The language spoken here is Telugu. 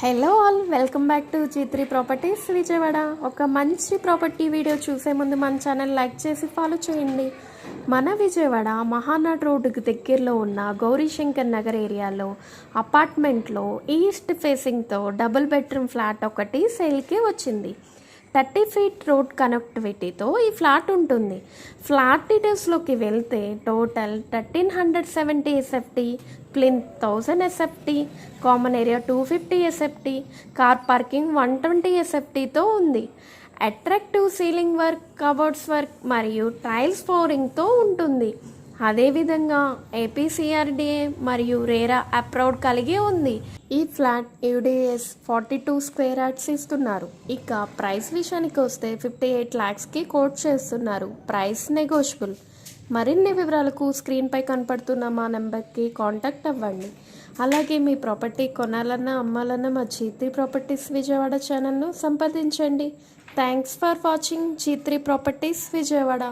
Hello all, welcome back to G3 properties Vijayawada. ఒక మంచి ప్రాపర్టీ వీడియో చూసే ముందు మన ఛానల్ లైక్ చేసి ఫాలో చేయండి. మన విజయవాడ మహానాడ్ రోడ్డుకి దగ్గరలో ఉన్న గౌరీశంకర్ నగర్ ఏరియాలో అపార్ట్మెంట్లో ఈస్ట్ ఫేసింగ్తో డబుల్ బెడ్రూమ్ ఫ్లాట్ ఒకటి సేల్కి వచ్చింది. 30 ఫీట్ రోడ్ కనెక్టివిటీతో ఈ ఫ్లాట్ ఉంటుంది. ఫ్లాట్ డీటెయిల్స్లోకి వెళ్తే total 1370 SFT, plinth 1000 SFT, common area 250 SFT, car parking 120 ఎస్ఎఫ్టీతో ఉంది. Attractive ceiling work, cupboards work మరియు టైల్స్ ఫ్లోరింగ్తో ఉంటుంది. అదేవిధంగా ఏపీసీఆర్డీఏ మరియు రేరా అప్రూవ్డ్ కలిగి ఉంది. ఈ ఫ్లాట్ యూడిఎస్ 42 స్క్వేర్ యార్డ్స్ ఇస్తున్నారు. ఇక ప్రైస్ విషయానికి వస్తే 58 lakhsకి కోట్ చేస్తున్నారు. Price negotiable. మరిన్ని వివరాలకు స్క్రీన్పై కనపడుతున్న మా నెంబర్కి కాంటాక్ట్ అవ్వండి. అలాగే మీ ప్రాపర్టీ కొనాలన్నా అమ్మాలన్నా మా G3 ప్రాపర్టీస్ విజయవాడ ఛానల్ను సంప్రదించండి. Thanks for watching G3 properties Vijayawada.